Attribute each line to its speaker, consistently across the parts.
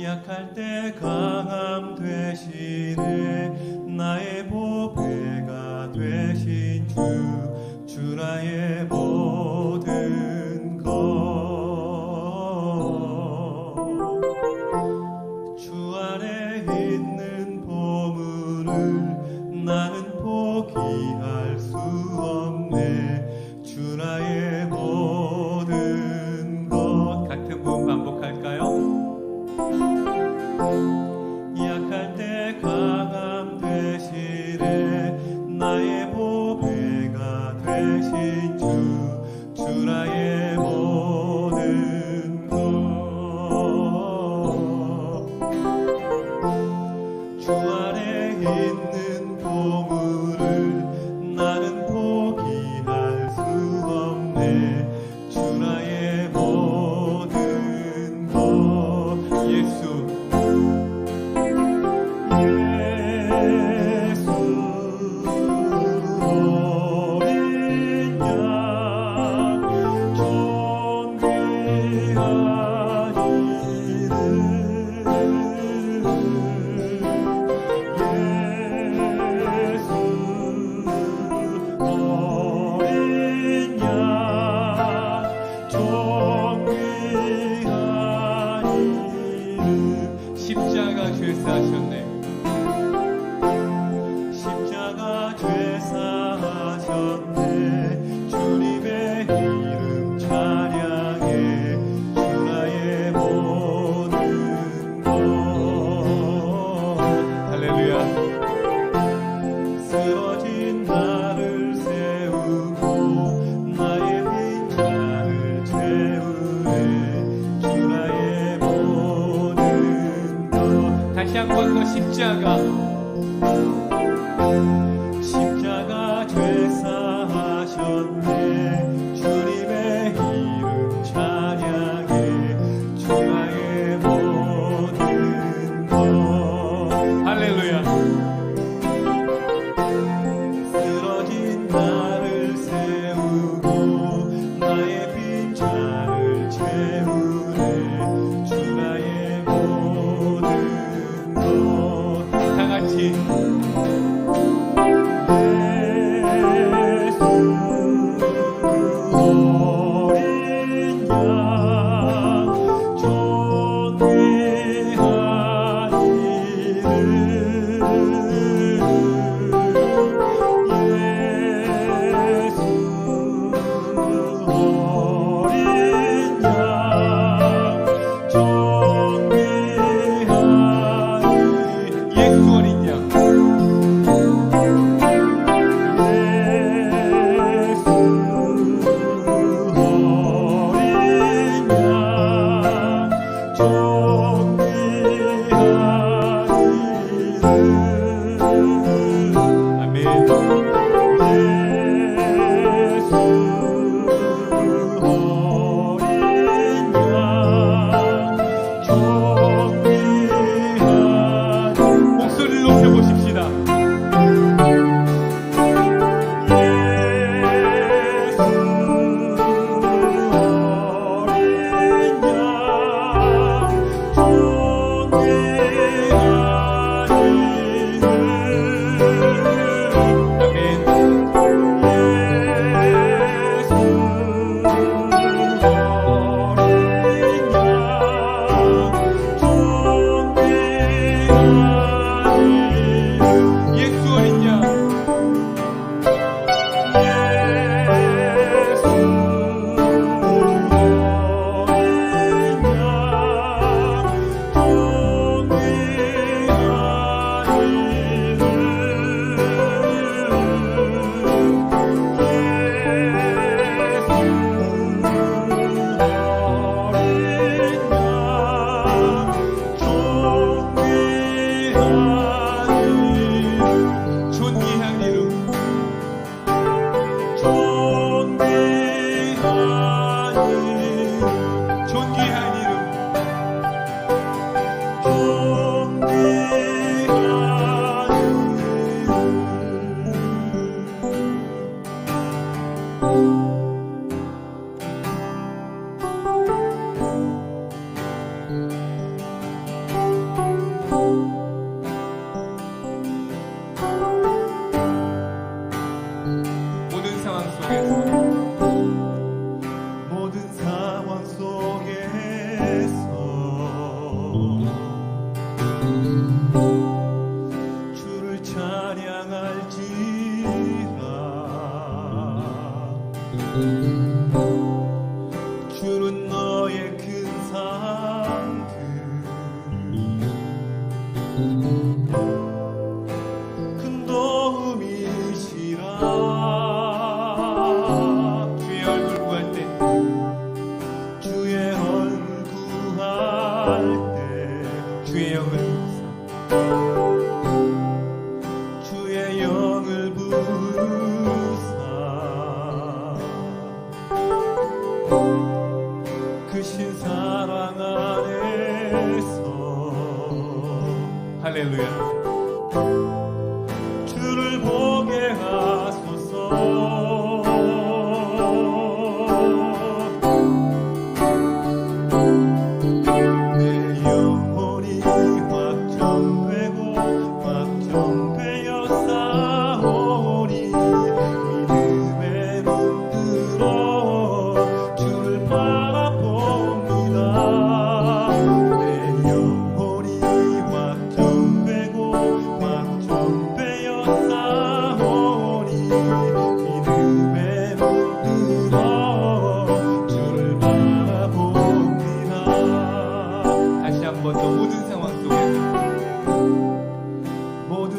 Speaker 1: 약할 때 강함 되시네. 나의 보배가 되신 주 나의 모든 것. 주 안에 있는 보물을 나는 포기할 수 없네. 주 나의 모든 것. 같은 부분 반복할까요? 약할 때 강함 되시네. 나의 보배가 되신 주 나의 모든 것. 주 안에 있는 보물을 나는 포기할 수 없네. 주 나의 모든 것. 예수 십자가 죄사하셨네. 십자가 죄사하셨네. 주님의 이름 찬양해. 주 나의 모든 것. 할렐루야. 쓰러진 나를 세우고 나의 빈잔을 채우네. 주 나의 다시 한 번 더 십자가 죄사하셨네. 주님의 이름 찬양해. 주 나의 모든 것. 할렐루야. 쓰러진 나를 세우고 나의 빈잔을 채우네. 주 나의 모든 것. 다 같이 주는 너의 큰 상급 큰 도움이시라. 주의 얼굴 구할 때 주의 얼굴 구할 때 주의 영을 주의 영을 부사 크신 사랑 안에서 할렐루야 주를 보게 하소서. 내 영혼이 확정되고 확정되어 싸우니 믿음의 눈 들어 주를 바라봅니다. 내 영혼이 확정되고 확정되어 싸우니 믿음의 눈 들어 주를 바라봅니다. 다시 한번 더 모든 상황 속에 모든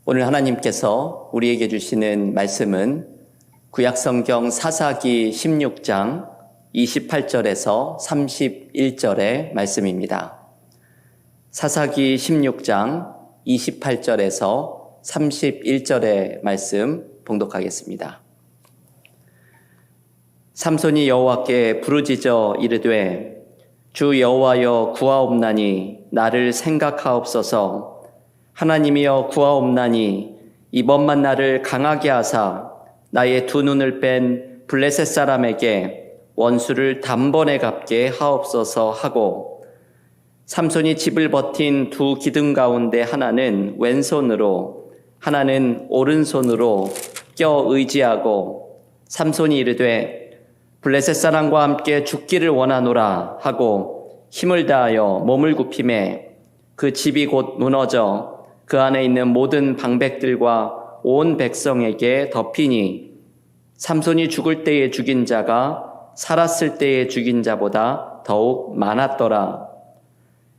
Speaker 2: 오늘 하나님께서 우리에게 주시는 말씀은 구약성경 사사기 16장 28절에서 31절의 말씀입니다. 사사기 16장 28절에서 31절의 말씀 봉독하겠습니다. 삼손이 여호와께 부르짖어 이르되 주 여호와여 구하옵나니 나를 생각하옵소서. 하나님이여 구하옵나니 이번만 나를 강하게 하사 나의 두 눈을 뺀 블레셋 사람에게 원수를 단번에 갚게 하옵소서 하고, 삼손이 집을 버틴 두 기둥 가운데 하나는 왼손으로 하나는 오른손으로 껴 의지하고, 삼손이 이르되 블레셋 사람과 함께 죽기를 원하노라 하고 힘을 다하여 몸을 굽히매 그 집이 곧 무너져 그 안에 있는 모든 방백들과 온 백성에게 덮이니, 삼손이 죽을 때에 죽인 자가 살았을 때에 죽인 자보다 더욱 많았더라.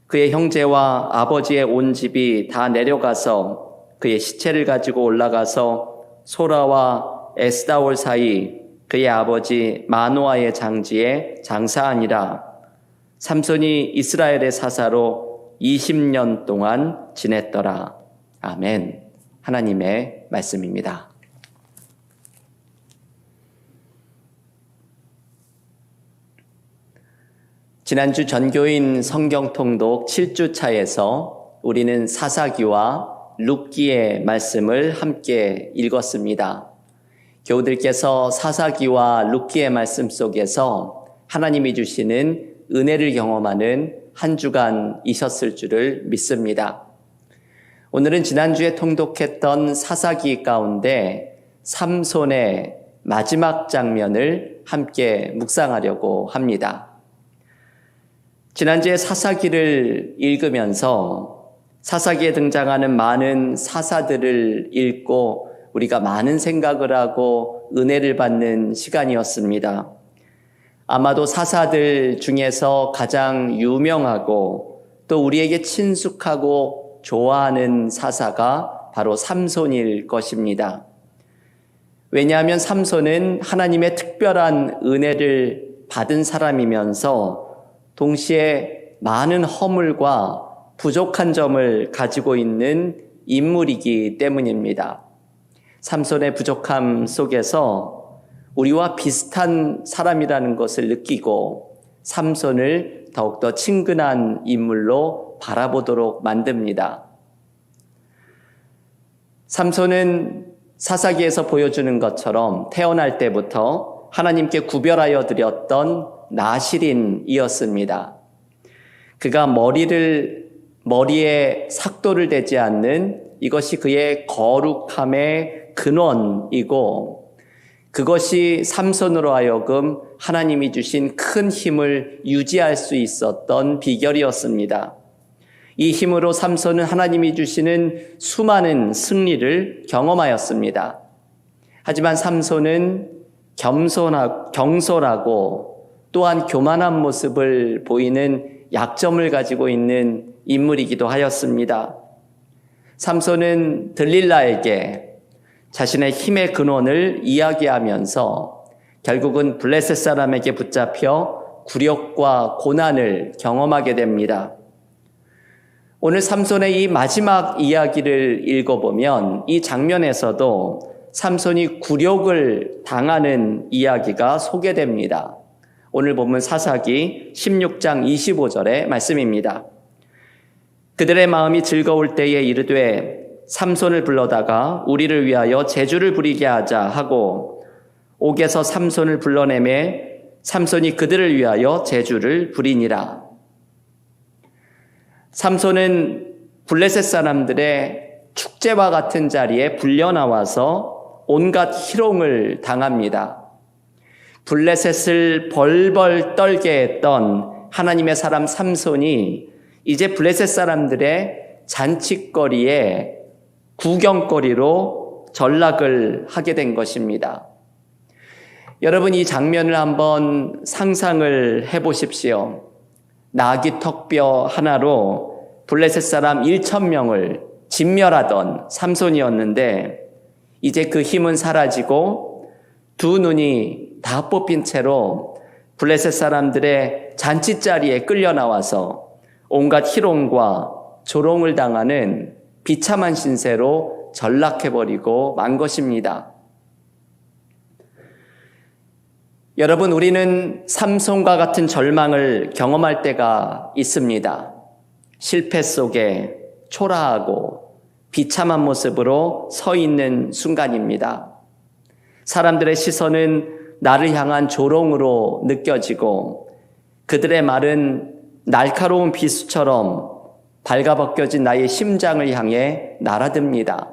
Speaker 2: 그의 형제와 아버지의 온 집이 다 내려가서 그의 시체를 가지고 올라가서 소라와 에스다올 사이 그의 아버지 마노아의 장지에 장사하니라. 삼손이 이스라엘의 사사로 20년 동안 지냈더라. 아멘. 하나님의 말씀입니다. 지난주 전교인 성경통독 7주차에서 우리는 사사기와 룻기의 말씀을 함께 읽었습니다. 교우들께서 사사기와 룻기의 말씀 속에서 하나님이 주시는 은혜를 경험하는 한 주간이셨을 줄을 믿습니다. 오늘은 지난주에 통독했던 사사기 가운데 삼손의 마지막 장면을 함께 묵상하려고 합니다. 지난주에 사사기를 읽으면서 사사기에 등장하는 많은 사사들을 읽고 우리가 많은 생각을 하고 은혜를 받는 시간이었습니다. 아마도 사사들 중에서 가장 유명하고 또 우리에게 친숙하고 좋아하는 사사가 바로 삼손일 것입니다. 왜냐하면 삼손은 하나님의 특별한 은혜를 받은 사람이면서 동시에 많은 허물과 부족한 점을 가지고 있는 인물이기 때문입니다. 삼손의 부족함 속에서 우리와 비슷한 사람이라는 것을 느끼고 삼손을 더욱더 친근한 인물로 바라보도록 만듭니다. 삼손은 사사기에서 보여주는 것처럼 태어날 때부터 하나님께 구별하여 드렸던 나실인이었습니다. 그가 머리에 삭도를 대지 않는 이것이 그의 거룩함의 근원이고, 그것이 삼손으로 하여금 하나님이 주신 큰 힘을 유지할 수 있었던 비결이었습니다. 이 힘으로 삼손은 하나님이 주시는 수많은 승리를 경험하였습니다. 하지만 삼손은 경솔하고 또한 교만한 모습을 보이는 약점을 가지고 있는 인물이기도 하였습니다. 삼손은 들릴라에게 자신의 힘의 근원을 이야기하면서 결국은 블레셋 사람에게 붙잡혀 굴욕과 고난을 경험하게 됩니다. 오늘 삼손의 이 마지막 이야기를 읽어보면 이 장면에서도 삼손이 굴욕을 당하는 이야기가 소개됩니다. 오늘 본문 사사기 16장 25절의 말씀입니다. 그들의 마음이 즐거울 때에 이르되 삼손을 불러다가 우리를 위하여 제주를 부리게 하자 하고 옥에서 삼손을 불러내매 삼손이 그들을 위하여 제주를 부리니라. 삼손은 블레셋 사람들의 축제와 같은 자리에 불려나와서 온갖 희롱을 당합니다. 블레셋을 벌벌 떨게 했던 하나님의 사람 삼손이 이제 블레셋 사람들의 잔칫거리에 구경거리로 전락을 하게 된 것입니다. 여러분, 이 장면을 한번 상상을 해보십시오. 나귀 턱뼈 하나로 블레셋 사람 1,000명을 진멸하던 삼손이었는데 이제 그 힘은 사라지고 두 눈이 다 뽑힌 채로 블레셋 사람들의 잔치자리에 끌려 나와서 온갖 희롱과 조롱을 당하는 비참한 신세로 전락해버리고 만 것입니다. 여러분, 우리는 삼손과 같은 절망을 경험할 때가 있습니다. 실패 속에 초라하고 비참한 모습으로 서 있는 순간입니다. 사람들의 시선은 나를 향한 조롱으로 느껴지고 그들의 말은 날카로운 비수처럼 발가벗겨진 나의 심장을 향해 날아듭니다.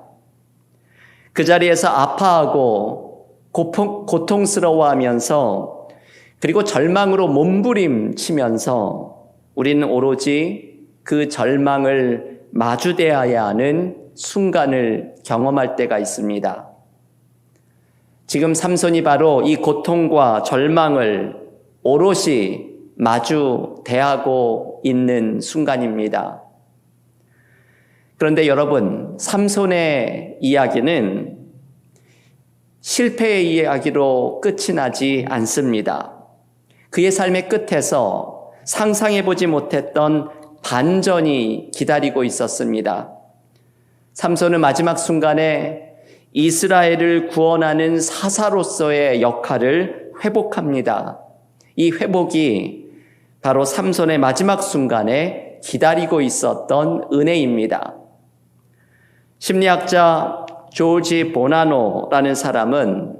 Speaker 2: 그 자리에서 아파하고 고통스러워하면서 그리고 절망으로 몸부림치면서 우리는 오로지 그 절망을 마주대해야 하는 순간을 경험할 때가 있습니다. 지금 삼손이 바로 이 고통과 절망을 오롯이 마주대하고 있는 순간입니다. 그런데 여러분, 삼손의 이야기는 실패의 이야기로 끝이 나지 않습니다. 그의 삶의 끝에서 상상해보지 못했던 반전이 기다리고 있었습니다. 삼손은 마지막 순간에 이스라엘을 구원하는 사사로서의 역할을 회복합니다. 이 회복이 바로 삼손의 마지막 순간에 기다리고 있었던 은혜입니다. 심리학자 조지 보나노라는 사람은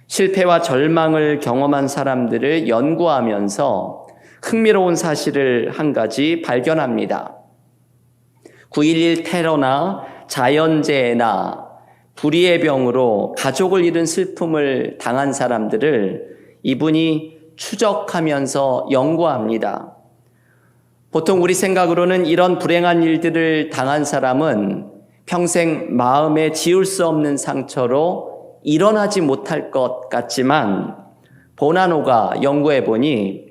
Speaker 2: 실패와 절망을 경험한 사람들을 연구하면서 흥미로운 사실을 한 가지 발견합니다. 9.11 테러나 자연재해나 불의의 병으로 가족을 잃은 슬픔을 당한 사람들을 이분이 추적하면서 연구합니다. 보통 우리 생각으로는 이런 불행한 일들을 당한 사람은 평생 마음에 지울 수 없는 상처로 일어나지 못할 것 같지만 보나노가 연구해 보니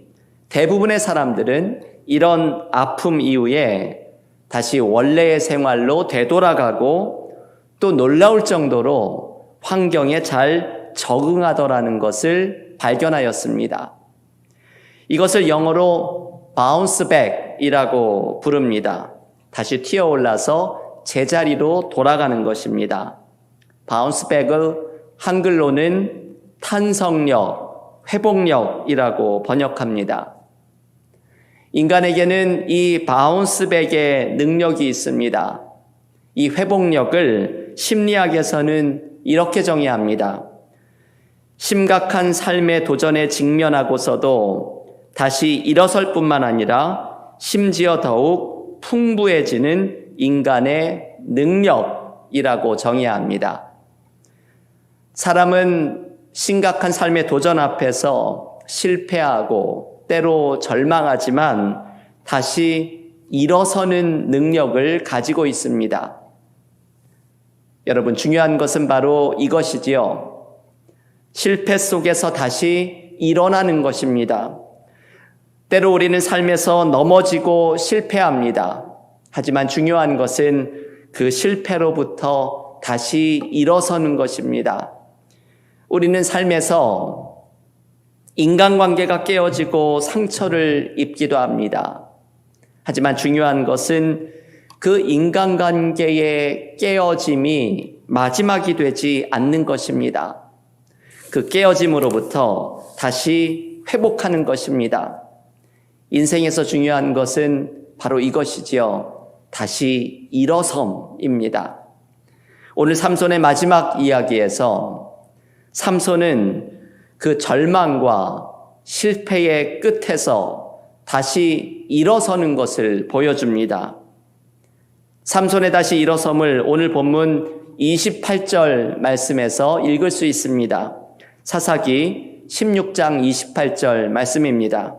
Speaker 2: 대부분의 사람들은 이런 아픔 이후에 다시 원래의 생활로 되돌아가고 또 놀라울 정도로 환경에 잘 적응하더라는 것을 발견하였습니다. 이것을 영어로 bounce back이라고 부릅니다. 다시 튀어올라서 제자리로 돌아가는 것입니다. bounce back을 한글로는 탄성력, 회복력이라고 번역합니다. 인간에게는 이 bounce back의 능력이 있습니다. 이 회복력을 심리학에서는 이렇게 정의합니다. 심각한 삶의 도전에 직면하고서도 다시 일어설 뿐만 아니라 심지어 더욱 풍부해지는 인간의 능력이라고 정의합니다. 사람은 심각한 삶의 도전 앞에서 실패하고 때로 절망하지만 다시 일어서는 능력을 가지고 있습니다. 여러분, 중요한 것은 바로 이것이지요. 실패 속에서 다시 일어나는 것입니다. 때로 우리는 삶에서 넘어지고 실패합니다. 하지만 중요한 것은 그 실패로부터 다시 일어서는 것입니다. 우리는 삶에서 인간관계가 깨어지고 상처를 입기도 합니다. 하지만 중요한 것은 그 인간관계의 깨어짐이 마지막이 되지 않는 것입니다. 그 깨어짐으로부터 다시 회복하는 것입니다. 인생에서 중요한 것은 바로 이것이지요. 다시 일어섬입니다. 오늘 삼손의 마지막 이야기에서 삼손은 그 절망과 실패의 끝에서 다시 일어서는 것을 보여줍니다. 삼손의 다시 일어섬을 오늘 본문 28절 말씀에서 읽을 수 있습니다. 사사기 16장 28절 말씀입니다.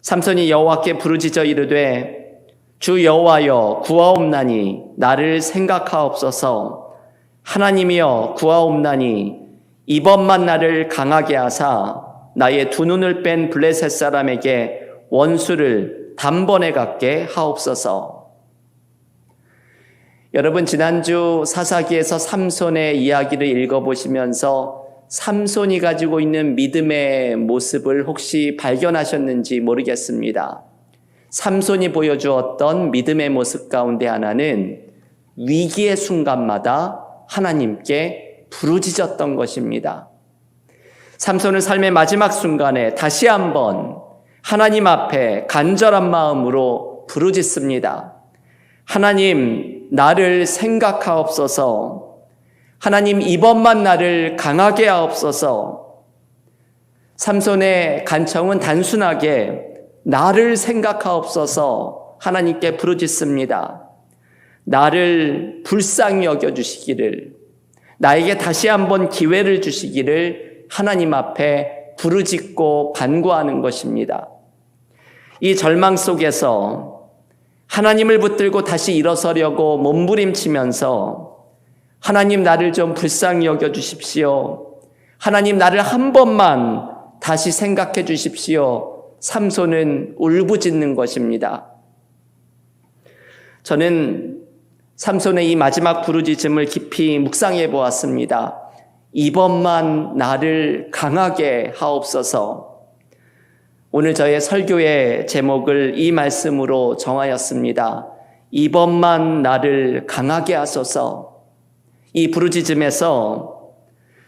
Speaker 2: 삼손이 여호와께 부르짖어 이르되 주 여호와여 구하옵나니 나를 생각하옵소서. 하나님이여 구하옵나니 이번만 나를 강하게 하사 나의 두 눈을 뺀 블레셋 사람에게 원수를 단번에 갚게 하옵소서. 여러분, 지난주 사사기에서 삼손의 이야기를 읽어보시면서 삼손이 가지고 있는 믿음의 모습을 혹시 발견하셨는지 모르겠습니다. 삼손이 보여주었던 믿음의 모습 가운데 하나는 위기의 순간마다 하나님께 부르짖었던 것입니다. 삼손은 삶의 마지막 순간에 다시 한번 하나님 앞에 간절한 마음으로 부르짖습니다. 하나님, 나를 생각하옵소서. 하나님, 이번만 나를 강하게 하옵소서. 삼손의 간청은 단순하게 나를 생각하옵소서 하나님께 부르짖습니다. 나를 불쌍히 여겨주시기를, 나에게 다시 한번 기회를 주시기를 하나님 앞에 부르짖고 간구하는 것입니다. 이 절망 속에서 하나님을 붙들고 다시 일어서려고 몸부림치면서 하나님, 나를 좀 불쌍히 여겨주십시오. 하나님, 나를 한 번만 다시 생각해 주십시오. 삼손은 울부짖는 것입니다. 저는 삼손의 이 마지막 부르짖음을 깊이 묵상해 보았습니다. 이번만 나를 강하게 하옵소서. 오늘 저의 설교의 제목을 이 말씀으로 정하였습니다. 이번만 나를 강하게 하소서. 이 부르짖음에서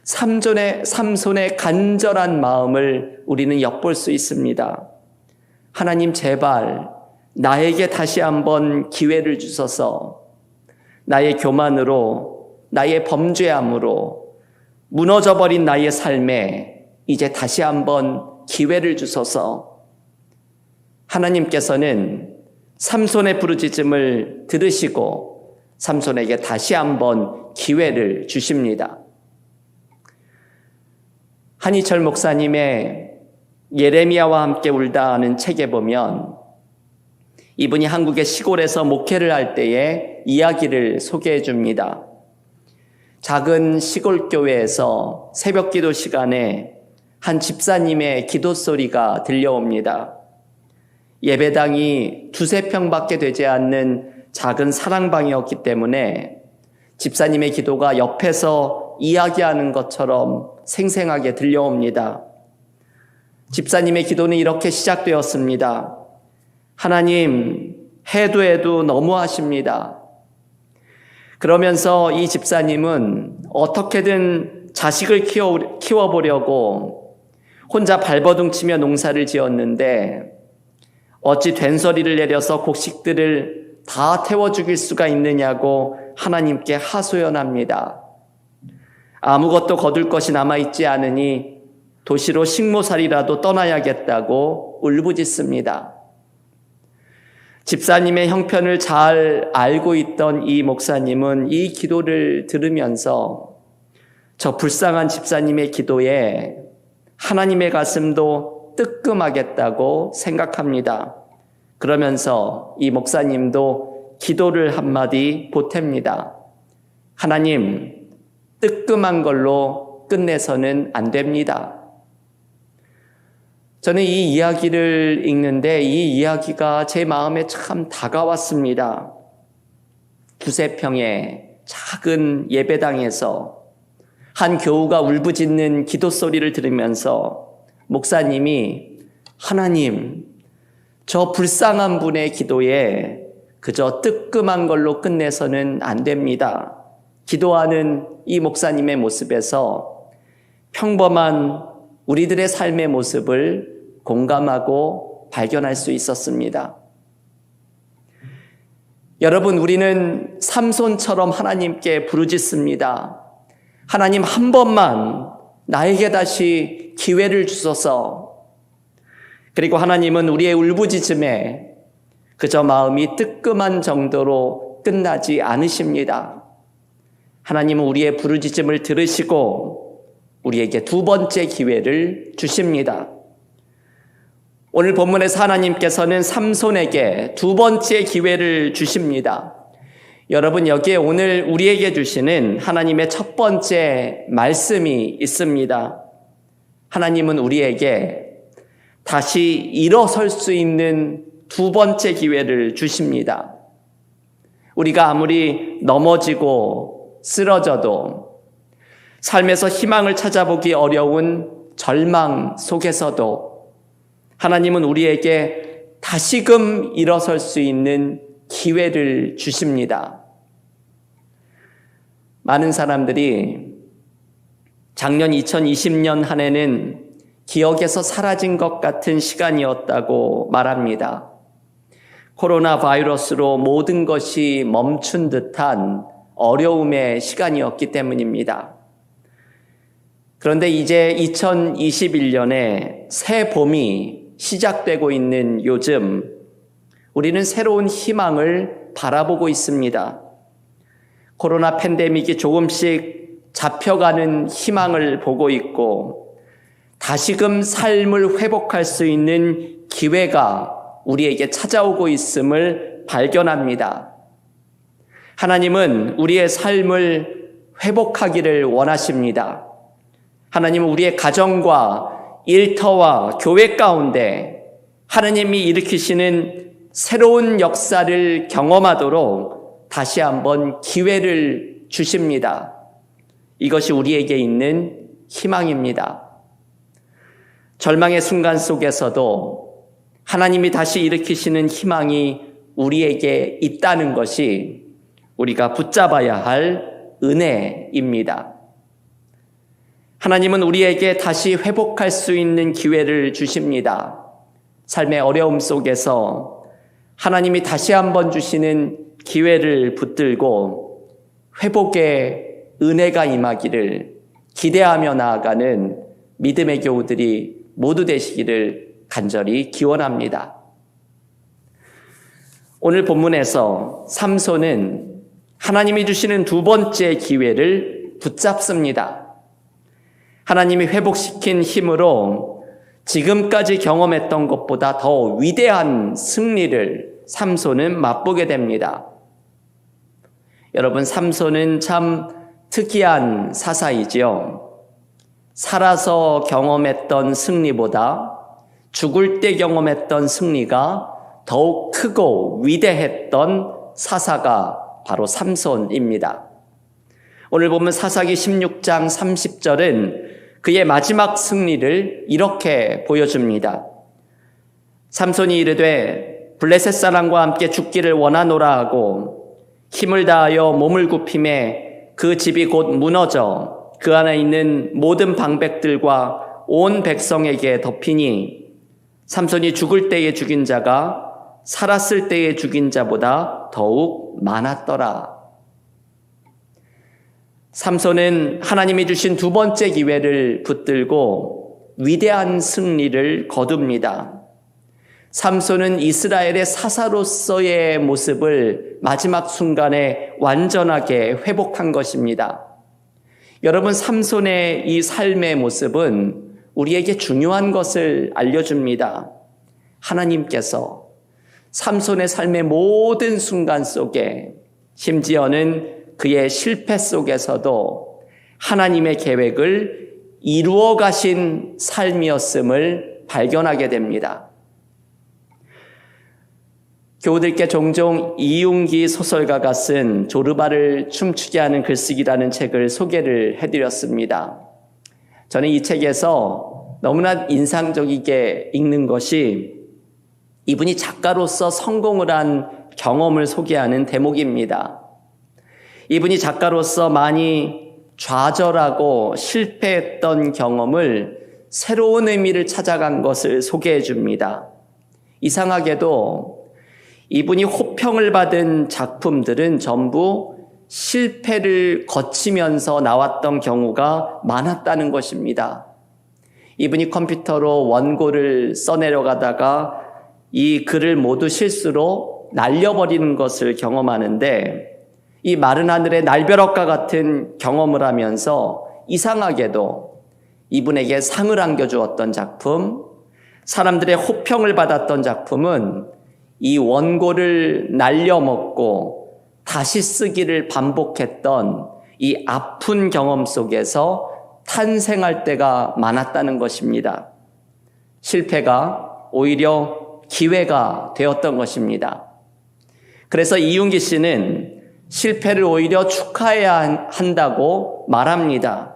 Speaker 2: 삼손의 간절한 마음을 우리는 엿볼 수 있습니다. 하나님, 제발 나에게 다시 한번 기회를 주소서. 나의 교만으로, 나의 범죄함으로 무너져버린 나의 삶에 이제 다시 한번 기회를 주소서. 하나님께서는 삼손의 부르짖음을 들으시고 삼손에게 다시 한번 기회를 주십니다. 한희철 목사님의 예레미야와 함께 울다 하는 책에 보면 이분이 한국의 시골에서 목회를 할 때의 이야기를 소개해 줍니다. 작은 시골 교회에서 새벽 기도 시간에 한 집사님의 기도 소리가 들려옵니다. 예배당이 2-3평밖에 되지 않는 작은 사랑방이었기 때문에 집사님의 기도가 옆에서 이야기하는 것처럼 생생하게 들려옵니다. 집사님의 기도는 이렇게 시작되었습니다. 하나님, 해도 너무하십니다. 그러면서 이 집사님은 어떻게든 자식을 키워보려고 혼자 발버둥치며 농사를 지었는데 어찌 된소리를 내려서 곡식들을 다 태워 죽일 수가 있느냐고 하나님께 하소연합니다. 아무것도 거둘 것이 남아있지 않으니 도시로 식모살이라도 떠나야겠다고 울부짖습니다. 집사님의 형편을 잘 알고 있던 이 목사님은 이 기도를 들으면서 저 불쌍한 집사님의 기도에 하나님의 가슴도 뜨끔하겠다고 생각합니다. 그러면서 이 목사님도 기도를 한마디 보탭니다. 하나님, 뜨끔한 걸로 끝내서는 안 됩니다. 저는 이 이야기를 읽는데 이 이야기가 제 마음에 참 다가왔습니다. 2-3평의 작은 예배당에서 한 교우가 울부짖는 기도 소리를 들으면서 목사님이 하나님, 저 불쌍한 분의 기도에 그저 뜨끔한 걸로 끝내서는 안 됩니다. 기도하는 이 목사님의 모습에서 평범한 우리들의 삶의 모습을 공감하고 발견할 수 있었습니다. 여러분, 우리는 삼손처럼 하나님께 부르짖습니다. 하나님, 한 번만 나에게 다시 기회를 주소서. 그리고 하나님은 우리의 울부짖음에 그저 마음이 뜨끔한 정도로 끝나지 않으십니다. 하나님은 우리의 부르짖음을 들으시고 우리에게 2번째 기회를 주십니다. 오늘 본문에서 하나님께서는 삼손에게 2번째 기회를 주십니다. 여러분, 여기에 오늘 우리에게 주시는 하나님의 첫 번째 말씀이 있습니다. 하나님은 우리에게 다시 일어설 수 있는 2번째 기회를 주십니다. 우리가 아무리 넘어지고 쓰러져도 삶에서 희망을 찾아보기 어려운 절망 속에서도 하나님은 우리에게 다시금 일어설 수 있는 기회를 주십니다. 많은 사람들이 작년 2020년 한 해는 기억에서 사라진 것 같은 시간이었다고 말합니다. 코로나 바이러스로 모든 것이 멈춘 듯한 어려움의 시간이었기 때문입니다. 그런데 이제 2021년에 새 봄이 시작되고 있는 요즘 우리는 새로운 희망을 바라보고 있습니다. 코로나 팬데믹이 조금씩 잡혀가는 희망을 보고 있고 다시금 삶을 회복할 수 있는 기회가 우리에게 찾아오고 있음을 발견합니다. 하나님은 우리의 삶을 회복하기를 원하십니다. 하나님은 우리의 가정과 일터와 교회 가운데 하나님이 일으키시는 새로운 역사를 경험하도록 다시 한번 기회를 주십니다. 이것이 우리에게 있는 희망입니다. 절망의 순간 속에서도 하나님이 다시 일으키시는 희망이 우리에게 있다는 것이 우리가 붙잡아야 할 은혜입니다. 하나님은 우리에게 다시 회복할 수 있는 기회를 주십니다. 삶의 어려움 속에서 하나님이 다시 한번 주시는 기회를 붙들고 회복의 은혜가 임하기를 기대하며 나아가는 믿음의 교우들이 모두 되시기를 간절히 기원합니다. 오늘 본문에서 삼손은 하나님이 주시는 두 번째 기회를 붙잡습니다. 하나님이 회복시킨 힘으로 지금까지 경험했던 것보다 더 위대한 승리를 삼손은 맛보게 됩니다. 여러분, 삼손은 참 특이한 사사이지요. 살아서 경험했던 승리보다 죽을 때 경험했던 승리가 더욱 크고 위대했던 사사가 바로 삼손입니다. 오늘 보면 사사기 16장 30절은 그의 마지막 승리를 이렇게 보여줍니다. 삼손이 이르되 블레셋 사람과 함께 죽기를 원하노라 하고 힘을 다하여 몸을 굽힘에 그 집이 곧 무너져 그 안에 있는 모든 방백들과 온 백성에게 덮이니 삼손이 죽을 때에 죽인 자가 살았을 때에 죽인 자보다 더욱 많았더라. 삼손은 하나님이 주신 두 번째 기회를 붙들고 위대한 승리를 거둡니다. 삼손은 이스라엘의 사사로서의 모습을 마지막 순간에 완전하게 회복한 것입니다. 여러분, 삼손의 이 삶의 모습은 우리에게 중요한 것을 알려줍니다. 하나님께서 삼손의 삶의 모든 순간 속에, 심지어는 그의 실패 속에서도 하나님의 계획을 이루어 가신 삶이었음을 발견하게 됩니다. 교우들께 종종 이윤기 소설가가 쓴 조르바를 춤추게 하는 글쓰기라는 책을 소개를 해드렸습니다. 저는 이 책에서 너무나 인상적이게 읽는 것이 이분이 작가로서 성공을 한 경험을 소개하는 대목입니다. 이분이 작가로서 많이 좌절하고 실패했던 경험을 새로운 의미를 찾아간 것을 소개해 줍니다. 이상하게도 이분이 호평을 받은 작품들은 전부 실패를 거치면서 나왔던 경우가 많았다는 것입니다. 이분이 컴퓨터로 원고를 써내려가다가 이 글을 모두 실수로 날려버리는 것을 경험하는데, 이 마른 하늘의 날벼락과 같은 경험을 하면서 이상하게도 이분에게 상을 안겨주었던 작품, 사람들의 호평을 받았던 작품은 이 원고를 날려먹고 다시 쓰기를 반복했던 이 아픈 경험 속에서 탄생할 때가 많았다는 것입니다. 실패가 오히려 기회가 되었던 것입니다. 그래서 이윤기 씨는 실패를 오히려 축하해야 한다고 말합니다.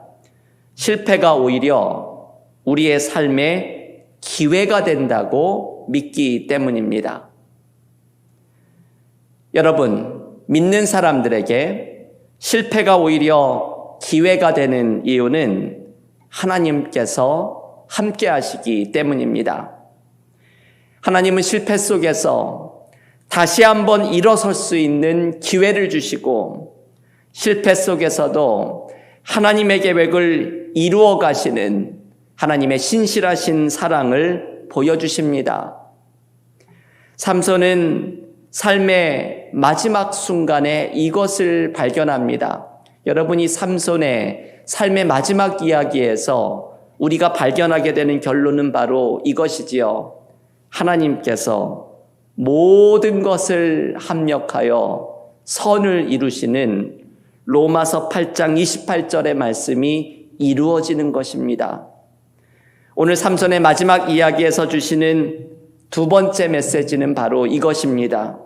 Speaker 2: 실패가 오히려 우리의 삶의 기회가 된다고 믿기 때문입니다. 여러분, 믿는 사람들에게 실패가 오히려 기회가 되는 이유는 하나님께서 함께 하시기 때문입니다. 하나님은 실패 속에서 다시 한번 일어설 수 있는 기회를 주시고, 실패 속에서도 하나님의 계획을 이루어 가시는 하나님의 신실하신 사랑을 보여주십니다. 삼손은 삶의 마지막 순간에 이것을 발견합니다. 여러분이 삼손의 삶의 마지막 이야기에서 우리가 발견하게 되는 결론은 바로 이것이지요. 하나님께서 모든 것을 합력하여 선을 이루시는 로마서 8장 28절의 말씀이 이루어지는 것입니다. 오늘 삼손의 마지막 이야기에서 주시는 두 번째 메시지는 바로 이것입니다.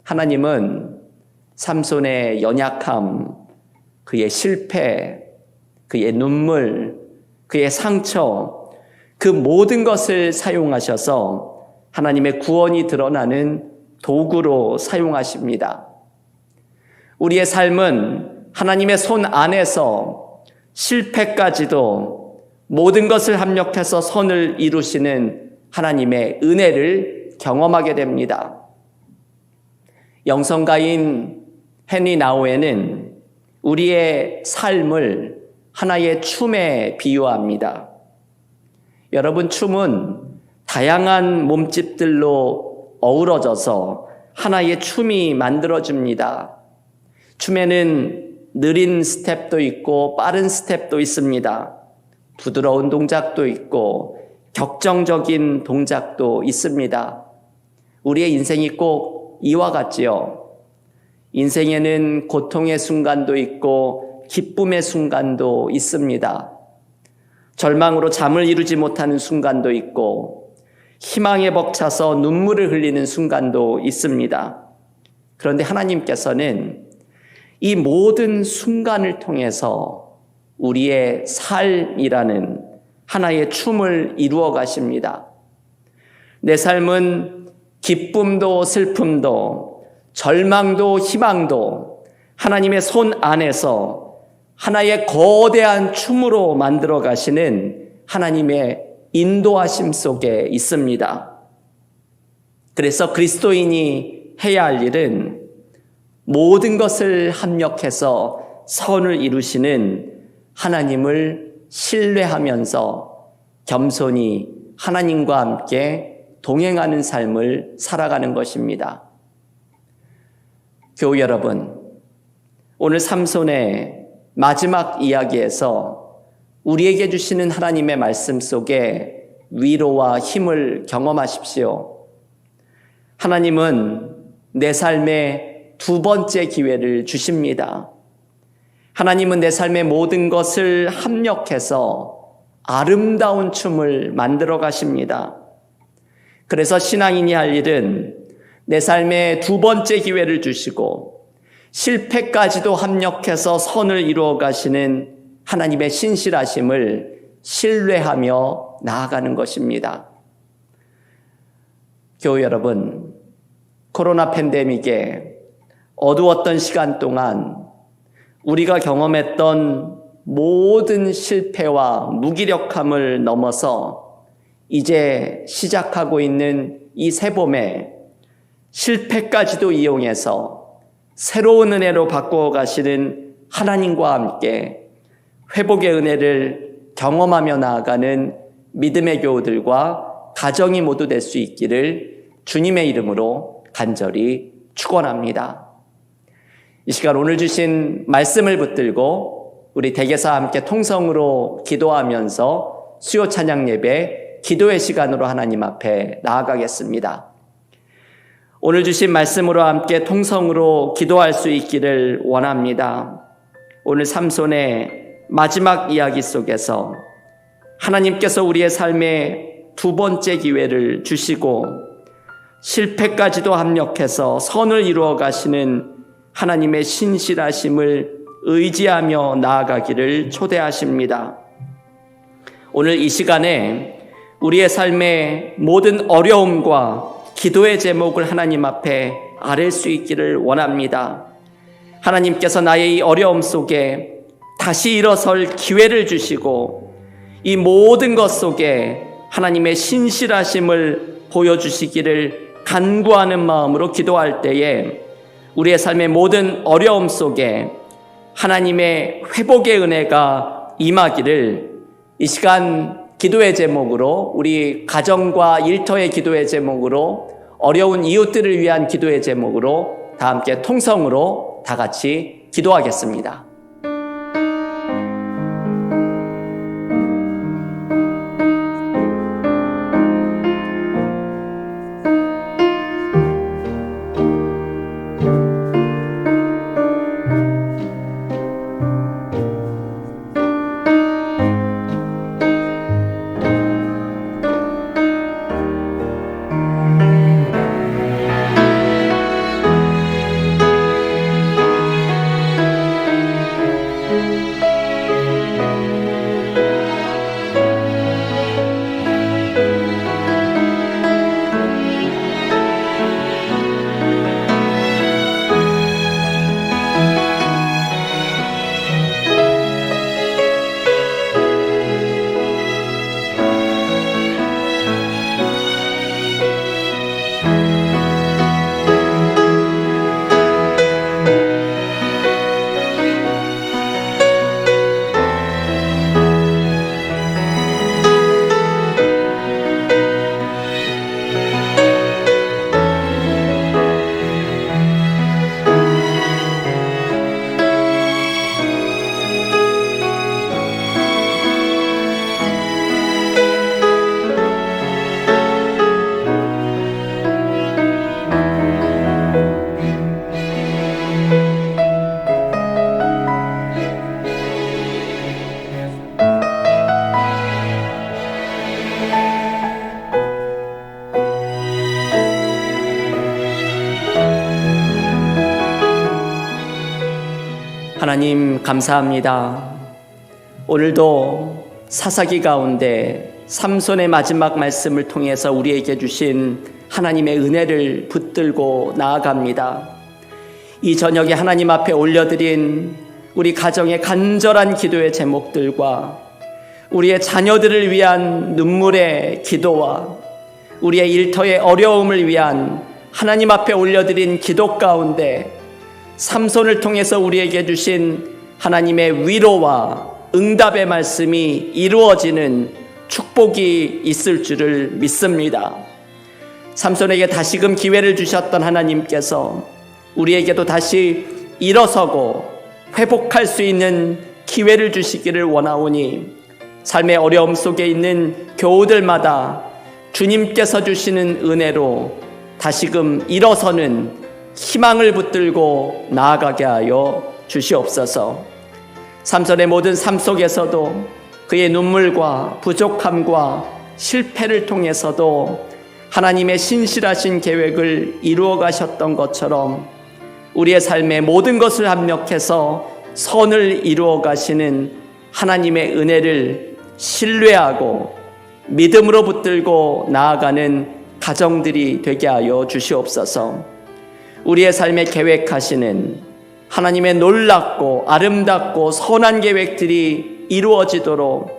Speaker 2: 하나님은 삼손의 연약함, 그의 실패, 그의 눈물, 그의 상처, 그 모든 것을 사용하셔서 하나님의 구원이 드러나는 도구로 사용하십니다. 우리의 삶은 하나님의 손 안에서 실패까지도 모든 것을 합력해서 선을 이루시는 하나님의 은혜를 경험하게 됩니다. 영성가인 헨리 나우에는 우리의 삶을 하나의 춤에 비유합니다. 여러분, 춤은 다양한 몸집들로 어우러져서 하나의 춤이 만들어집니다. 춤에는 느린 스텝도 있고 빠른 스텝도 있습니다. 부드러운 동작도 있고 격정적인 동작도 있습니다. 우리의 인생이 꼭 이와 같지요. 인생에는 고통의 순간도 있고 기쁨의 순간도 있습니다. 절망으로 잠을 이루지 못하는 순간도 있고 희망에 벅차서 눈물을 흘리는 순간도 있습니다. 그런데 하나님께서는 이 모든 순간을 통해서 우리의 삶이라는 하나의 춤을 이루어 가십니다. 내 삶은 기쁨도 슬픔도 절망도 희망도 하나님의 손 안에서 하나의 거대한 춤으로 만들어 가시는 하나님의 인도하심 속에 있습니다. 그래서 그리스도인이 해야 할 일은 모든 것을 합력해서 선을 이루시는 하나님을 신뢰하면서 겸손히 하나님과 함께 동행하는 삶을 살아가는 것입니다. 교우 여러분, 오늘 삼손의 마지막 이야기에서 우리에게 주시는 하나님의 말씀 속에 위로와 힘을 경험하십시오. 하나님은 내 삶에 두 번째 기회를 주십니다. 하나님은 내 삶의 모든 것을 합력해서 아름다운 춤을 만들어 가십니다. 그래서 신앙인이 할 일은 내 삶에 두 번째 기회를 주시고 실패까지도 합력해서 선을 이루어 가시는 하나님의 신실하심을 신뢰하며 나아가는 것입니다. 교우 여러분, 코로나 팬데믹에 어두웠던 시간 동안 우리가 경험했던 모든 실패와 무기력함을 넘어서 이제 시작하고 있는 이 새봄에 실패까지도 이용해서 새로운 은혜로 바꾸어 가시는 하나님과 함께 회복의 은혜를 경험하며 나아가는 믿음의 교우들과 가정이 모두 될 수 있기를 주님의 이름으로 간절히 축원합니다. 이 시간 오늘 주신 말씀을 붙들고 우리 대개사 함께 통성으로 기도하면서 수요 찬양 예배 기도의 시간으로 하나님 앞에 나아가겠습니다. 오늘 주신 말씀으로 함께 통성으로 기도할 수 있기를 원합니다. 오늘 삼손의 마지막 이야기 속에서 하나님께서 우리의 삶에 두 번째 기회를 주시고 실패까지도 합력해서 선을 이루어 가시는 하나님의 신실하심을 의지하며 나아가기를 초대하십니다. 오늘 이 시간에 우리의 삶의 모든 어려움과 기도의 제목을 하나님 앞에 아뢰 수 있기를 원합니다. 하나님께서 나의 이 어려움 속에 다시 일어설 기회를 주시고 이 모든 것 속에 하나님의 신실하심을 보여주시기를 간구하는 마음으로 기도할 때에 우리의 삶의 모든 어려움 속에 하나님의 회복의 은혜가 임하기를 이 시간 기도의 제목으로, 우리 가정과 일터의 기도의 제목으로, 어려운 이웃들을 위한 기도의 제목으로 다 함께 통성으로 다 같이 기도하겠습니다. 하나님 감사합니다. 오늘도 사사기 가운데 삼손의 마지막 말씀을 통해서 우리에게 주신 하나님의 은혜를 붙들고 나아갑니다. 이 저녁에 하나님 앞에 올려드린 우리 가정의 간절한 기도의 제목들과 우리의 자녀들을 위한 눈물의 기도와 우리의 일터의 어려움을 위한 하나님 앞에 올려드린 기도 가운데 삼손을 통해서 우리에게 주신 하나님의 위로와 응답의 말씀이 이루어지는 축복이 있을 줄을 믿습니다. 삼손에게 다시금 기회를 주셨던 하나님께서 우리에게도 다시 일어서고 회복할 수 있는 기회를 주시기를 원하오니 삶의 어려움 속에 있는 교우들마다 주님께서 주시는 은혜로 다시금 일어서는 희망을 붙들고 나아가게 하여 주시옵소서. 삼손의 모든 삶 속에서도 그의 눈물과 부족함과 실패를 통해서도 하나님의 신실하신 계획을 이루어 가셨던 것처럼 우리의 삶의 모든 것을 합력해서 선을 이루어 가시는 하나님의 은혜를 신뢰하고 믿음으로 붙들고 나아가는 가정들이 되게 하여 주시옵소서. 우리의 삶에 계획하시는 하나님의 놀랍고 아름답고 선한 계획들이 이루어지도록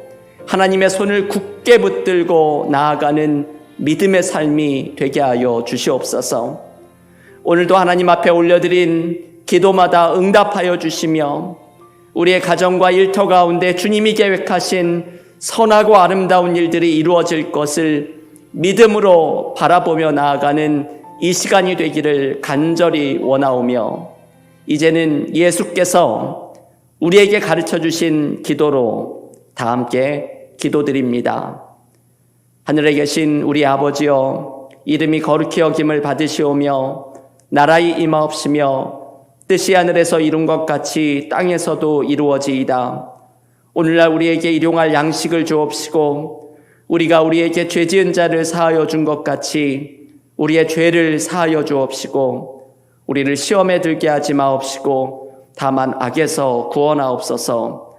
Speaker 2: 하나님의 손을 굳게 붙들고 나아가는 믿음의 삶이 되게 하여 주시옵소서. 오늘도 하나님 앞에 올려드린 기도마다 응답하여 주시며 우리의 가정과 일터 가운데 주님이 계획하신 선하고 아름다운 일들이 이루어질 것을 믿음으로 바라보며 나아가는 이 시간이 되기를 간절히 원하오며 이제는 예수께서 우리에게 가르쳐 주신 기도로 다 함께 기도드립니다. 하늘에 계신 우리 아버지여, 이름이 거룩히 여김을 받으시오며 나라의 임하옵시며 뜻이 하늘에서 이룬 것 같이 땅에서도 이루어지이다. 오늘날 우리에게 일용할 양식을 주옵시고 우리가 우리에게 죄 지은 자를 사하여 준 것 같이 우리의 죄를 사하여 주옵시고 우리를 시험에 들게 하지 마옵시고 다만 악에서 구원하옵소서.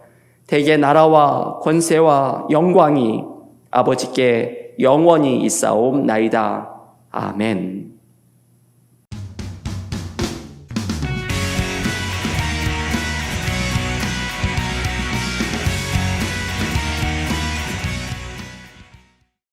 Speaker 2: 대개 나라와 권세와 영광이 아버지께 영원히 있사옵나이다. 아멘.